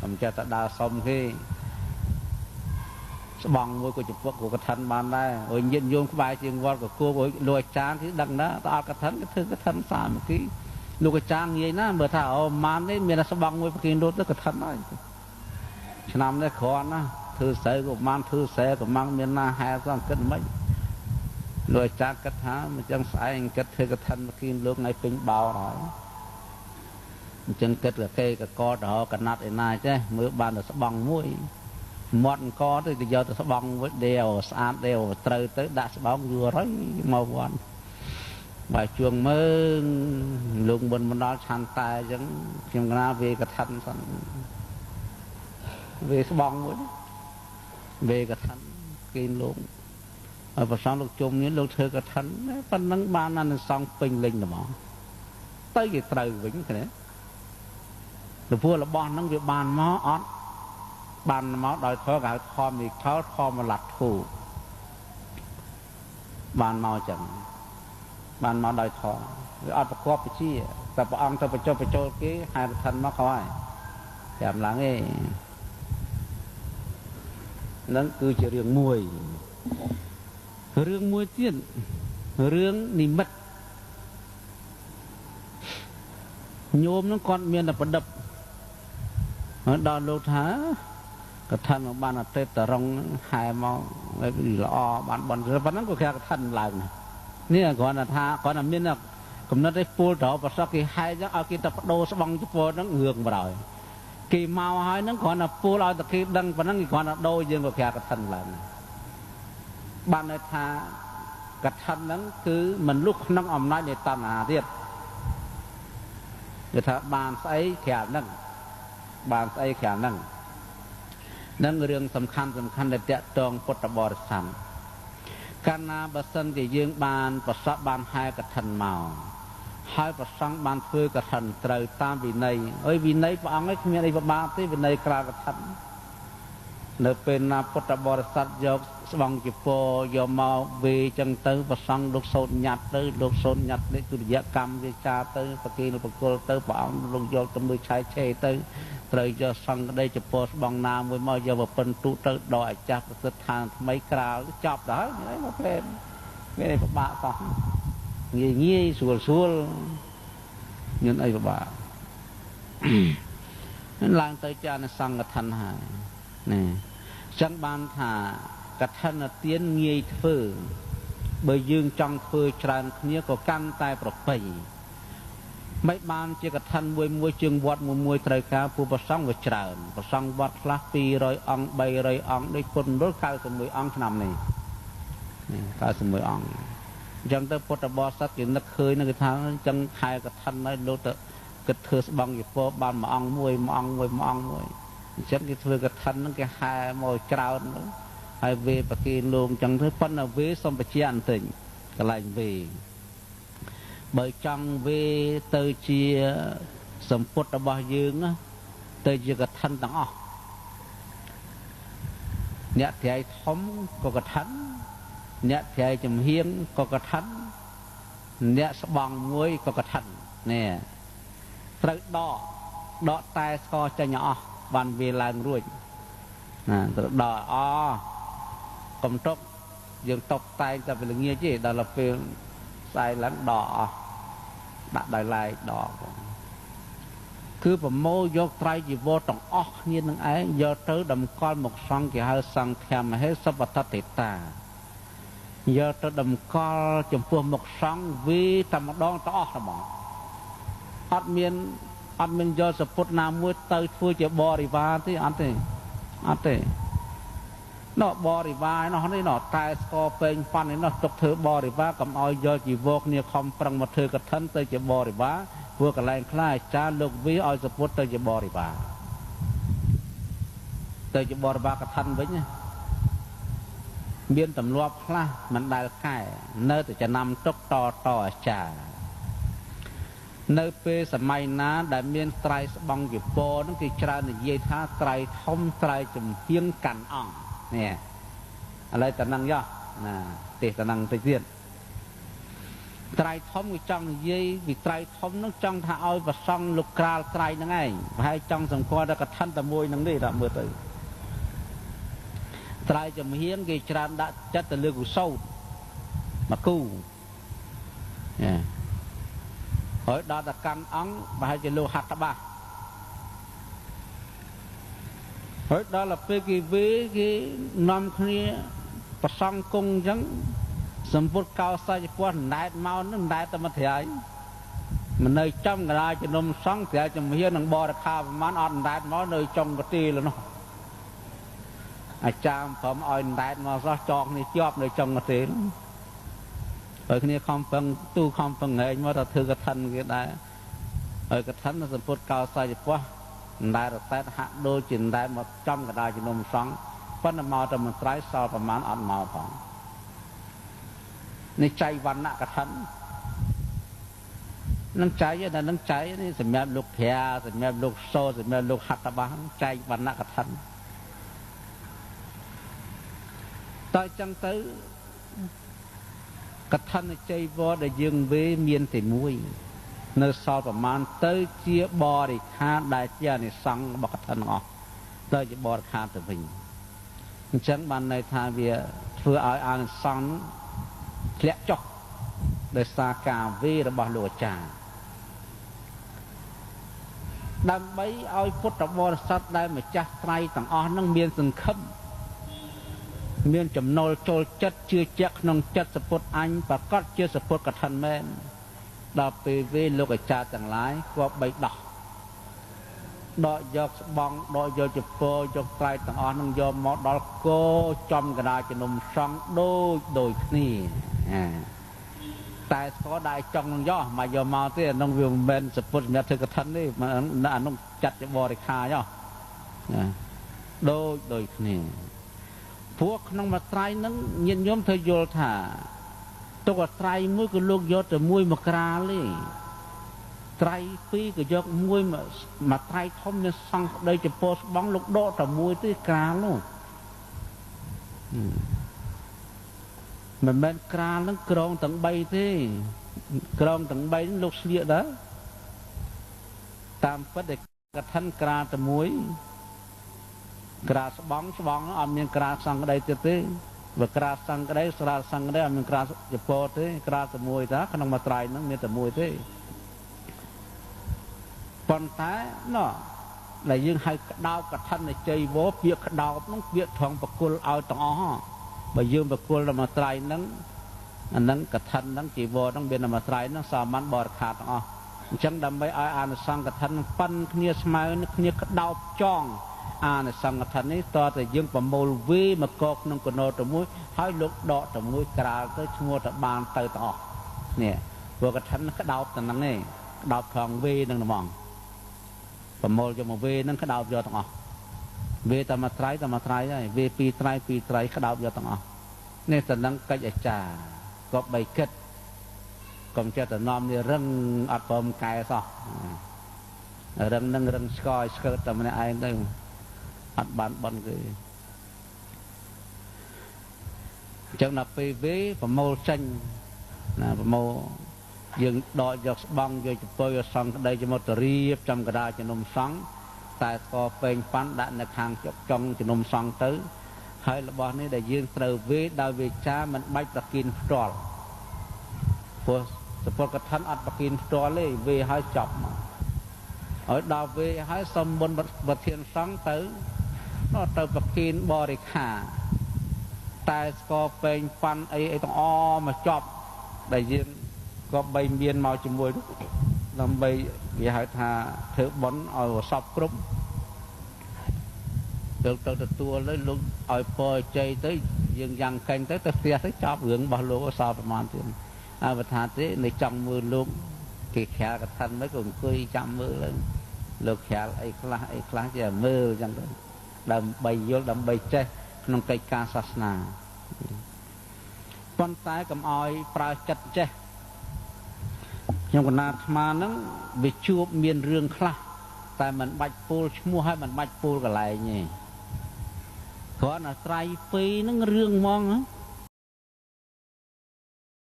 cầm cha ta đa xong khi bằng với của chụp của cái thân bàn đây rồi nhìn vô cái bài chuyện vật của cô với lùi trang thì đằng đó ta cái thân xả một cái lùi cái trang như nó bữa thảo màn đấy mình là sao bằng với cái đốt cái thân này năm đấy khó nó thư sấy của mang thư xe của mang miền na hai con cất mấy lùi trang cất há mà chẳng phải anh cất cái thân khi lúc này pin bao rồi chân cất cái co đó cái nát này chứ mới ban được bằng mũi một có thì giờ tôi sẽ bong với đèo sát đèo trời tới đã sẽ bong vừa rồi màu vàng bài chuông mơ luôn mình đó chăn tay giống chim ra về cái thân về sẽ bong với về cái thân kinh luôn ở vào sáng lúc chung những lúc thưa cái thân phân nắng ban ăn xong pin linh là mỏ tới cái trời vĩnh cái đấy rồi vừa là bon nắng việc bàn mó ót bàn máu đòi thở gạo thom thì thở thom mà lặt thủ bàn máu chẳng bàn máu đòi thở ởประกอบไปชี้แต่พระองค์จะไปโจกี้ให้ทันมาเขาให้แถมหลังเองนั่นคือจะเรื่องมวยเตี้ยนเรื่องนิมิตโยมนั่งก่อนเมียนประดับดอนโลธากระทันของบ้านเตตรงหายมองไอ้ละอบ้านบอลเพราะนั้นก็แค่กระทันหลังนี่ก่อนท่าก่อนมีน่ะกำนัดได้ปูต่อประสบกี่หายจะเอากี่ตะโดสบังจะปูนั่งเงือกมาเลยกี่เมาหายนั่งก่อนปูเอาตะกี้ดังเพราะนั้นกี่ก่อนโดยยังก็แค่กระทันหลังบ้านในท่ากระทันนั้นคือมันลุกนั่งอมน้อยในตาหนาเทียบเดี๋ยวถ้าบ้านใส่แขนนั่งบางไอ้แขนนั่งเรื่องสำคัญในเตะตองพุทธบริษัทการนาบัสันจะยืงบานประสบานให้กระทันเมาให้ประสังบานเพื่อกระทันเตยตามวินัยวินัยพระองค์ไม่มีอะไรบางที่วินัยกลางกระทันเนื้อเป็นนาพุทธบริษัทยกสว่างจิโปยอมเอาเวจังเตยประสังลูกโซนหยัดเตยลูกโซนหยัดในตุริยกรรมวิชาเตยปกีนปกุลเตยพระองค์ลงยกตมือใช้เชเตยเตยจะสังได้จะโพสบางนามวยมอยาวเป็นตุเตยดอยจับสถานไม่กล่าวจับได้ไม่มาเพลนไม่ได้พระบาสองงี้สัวเงินไอ้พระบานั่นลางเตยจานสังกทันหายนี่จังบานหากระทันเตียนเงียเฟื่อเบยยืงจังเฟื่อชานเนี้ยก็กั้นตายปลอกไปไม่บานจะกระทันมวยจึงวัดมวยไตรกาผู้ประสังวิจารณ์ประสังวัดละปีรอยองใบรอยองได้คนรถข้าวสมุยองขนำนี่ข้าวสมุยองจังเตอพุทธบริษัทอย่างนักเคยนักทางจังหายกระทันในโลตกระเทือสบังอยู่พอบานมาองมวยฉันก็เธอกระทันนั่งแกหายมวยกราวน์ไอเวปกีลงจังเธอปั้นเอาเวสมปเชียนติงกลายเวเบยจังเวเตยเชียสมพุทธบายืงเตยเชียกระทันต่างออกเนี่ยที่ไอ้ทอมก็กระทันเนี่ยที่ไอ้จำเฮียงก็กระทันเนี่ยสบังมวยก็กระทันเนี่ยตรึกดอตายสกอจะหยอวันเวลารุ่ยตรึกดอกำตกยังตกตายแต่เป็นเงี้ยจีดาราเป็นใส่หลังดอดักได้ลายดอกคือผมโมยกไตรจีโวต้องออกนี่นั่งไอ้ยอเตอร์ดำก้อนหมกสังกี่หาสังแถมให้สัพพะติตายอเตอร์ดำก้อนจมพวกหมกสังวิธรรมดองต้องออกสมองอัดเมียนยอสพุทธนามวยเตยช่วยจะบริวารที่อันเตนอบริวารนอนี่นอตายสกอเป็นฟันนี่นอตกเธอบริวารกับออยยอจีโวกเนี่ยคอมปรังมาเธอกระทันเตยจะบริวารพวกอะไรคล้ายจานลูกวิออยสพุทธเตยจะบริวารเตยจะบริวารกระทันไว้เนี่ยเบียนตำรวจคล้ามันได้ใกล้เนื้อแต่จะนำตกต่อจ่าในปีสมัยนั้นได้เมียนไตรสบังอยู่โปนั่นคือชาในเยธาไตรทอมไตรจมเพียงกันอ่องเนี่ยอะไรแต่นังย่อติแต่นังติเตียน ត្រៃធំគឺចង់និយាយពីត្រៃធំនឹងចង់ថាឲ្យប្រសង់លោកក្រាលត្រៃហ្នឹងឯងប្រហែលចង់សម្គាល់តែកថាតែមួយហ្នឹងទេដល់មើលទៅត្រៃចំហៀងគេច្រើនដាក់ចិត្តទៅលើកុសោតមកគូហើយដល់តែកាន់អង្គប្រហែលជាលោកហាត់តបាសហើយដល់ទៅពេលគេវេគេនាំគ្នាប្រសង់គង់អញ្ចឹងសម្ពុតកោសាច់ពោះណែតមកនឹងណែតតែមកត្រៃមិននៅចំកណ្ដាលជំនុំសង្ឃត្រៃជំហៀននឹងបរិខាប្រមាណអត់ណែតមកនៅចំកទីលនោះអាចារ្យព្រមឲ្យណែតមកសោះចកនេះជាប់នៅចំកទីលហើយគ្នាខំប្រឹងទូខំប្រឹងហែងមកថាធ្វើកឋិនគេដែរហើយកឋិនសម្ពុតកោសាច់ពោះណែតតែហាក់ដូចជាណែតមកចំកណ្ដាលជំនុំសង្ឃប៉ុន្តែមកតែមិនត្រៃសល់ប្រមាណអត់មកផងនេះចៃវណ្ណៈកឋិននឹងចៃតែនឹងចៃនេះសម្រាប់លោកប្រាសម្រាប់លោកសោសម្រាប់លោកហត្ថបាសចៃវណ្ណៈកឋិនតើចឹងទៅកឋិនចៃវរដែលយើងវេមានតែមួយនៅសល់ប្រមាណទៅជាបរិខាដែលជាអានិសង្ឃរបស់កឋិនទាំងអស់ទៅជាបរិខាទៅវិញអញ្ចឹងបានន័យថាវាធ្វើឲ្យអានិសង្ឃធ្លាក់ចុះដោយសារការវេរបស់លោកអាចារ្យដើម្បីឲ្យពុទ្ធបរិស័ទដែលម្ចាស់ត្រៃទាំងអស់នឹងមានសង្ឃឹមមានចំណូលចូលចិត្តជឿជាក់ក្នុងចិត្តសពុទ្ធអញប្រកាសជាសពុទ្ធកឋិនមែនដល់ពេលវេលោកអាចារ្យទាំងឡាយគប្បីដោះដកយកស្បង់ដកយកចពោយកត្រៃទាំងអស់នឹងយកមកដល់គោចំកណ្ដាលជំនុំសង្ឃដូចគ្នាតែស្គាល់ដែរចង់នឹងយកមកយកមកទេអានោះវាមិនមែនសពុទ្ធសម្រាប់ធ្វើកឋិនទេអានោះចាត់ជាបរិខាចុះដូចគ្នាព្រោះក្នុងមួយត្រៃហ្នឹងញាតិញោមត្រូវយល់ថាទុកត្រៃមួយក៏លោកយកតែមួយមកក្រាលទេត្រៃពីរក៏យកមួយមកត្រៃធំមានសង្ឃដីចំពោះស្បង់លោកដកតែមួយទេក្រាលនោះមិនមែនក្រាលហ្នឹងក្រងទាំង3ទេក្រងទាំង3ហ្នឹងលោកស្លៀកដែរតាមពិតតែកឋិនក្រាលតែមួយក្រាលស្បង់អត់មានក្រាលសង្ឃដីទៀតទេបើក្រាលសង្ឃដីស្រាលសង្ឃដីអត់មានក្រាលចំពោះទេក្រាលតែមួយតាក្នុងមួយត្រៃហ្នឹងមានតែមួយទេប៉ុន្តែណោះដែលយើងហៅក្តោបកឋិនជ័យវរពាក្យក្តោបហ្នឹងពាក្យថងបកុលឲ្យទាំងអស់បើយើងបកុលដល់មួយត្រៃហ្នឹងអាហ្នឹងកឋិនហ្នឹងជីវរហ្នឹងមានដល់មួយត្រៃហ្នឹងសាមញ្ញបរិខាទាំងអស់អញ្ចឹងដើម្បីឲ្យអានិសង្ឃកឋិនប៉ិនគ្នាស្មើគ្នាក្តោបចងអានិសង្ឃកឋិននេះតើតែយើងប្រមូលវេមកកក្នុងកណោទៅមួយហើយលោកដកទៅមួយក្រាលទៅឈ្មោះទៅបានទៅទាំងអស់នេះព្រោះកឋិនក្តោបទៅហ្នឹងឯងក្តោបថងវេហ្នឹងហ្មងប្រមូលយកមកវេហ្នឹងក្តោបយកទាំងអស់វេតែមួយត្រៃហើយវេពីរត្រៃក្តោបយកទាំងអស់នេះតំណឹងកិច្ចអាចារ្យក៏បីគិតកុំចេះតែនាំនេះរឹងអត់ព្រមកែសោះរឹងនឹងរឹងស្គយស្កើតតែម្នាក់ឯងទៅអត់បានបន់គេអញ្ចឹងដល់ពេលវេប្រមូលចេញណាប្រមូលយើងដកយកស្បង់យកចំពោះយកសង្ឃក្តីជាមកទៅរៀបចំកណ្ដាលជំនុំសង្ឃតែស្គរពេងប៉ាន់ដាក់នៅខាងចុងជំនុំសង្ឃទៅហើយរបស់នេះដែលយើងត្រូវវេដោយវាចាមិនបាច់ប្រគិនផ្ទាល់ព្រោះសពុទ្ធកឋិនអត់ប្រគិនផ្ទាល់ទេវេឲ្យចប់មកហើយដល់វេឲ្យសំបុនប្រធានសង្ឃទៅប្រគិនបរិខាតែស្គរពេងប៉ាន់អីទាំងអមកចប់ដែលយើងក៏បីមានមកជាមួយដើម្បីវាហៅថាធ្វើបុណ្យឲ្យសពគ្រប់ទៅទទួលទៅលោកឲ្យពរជ័យទៅយើងយ៉ាងកេងទៅផ្ទះទៅចប់រឿងរបស់លោកសល់ប្រមាណទៀតអវថាទេនៅចង់មើលលោកគេខ្យាលកឋិនទៅក៏អង្គុយចាំមើលលោកខ្យាលអីខ្លះជាមើលអញ្ចឹងទៅដើម្បីយល់ដើម្បីចេះក្នុងកិច្ចការសាសនាប៉ុន្តែកុំឲ្យប្រើចិត្តចេះខ្ញុំកណាត់អាត្មាហ្នឹងវាជួបមានរឿងខ្លះតែមិនបាច់ពោលឈ្មោះហើយមិនបាច់ពោលកន្លែងទេគ្រាន់តែត្រៃពីរហ្នឹងរឿងហ្មង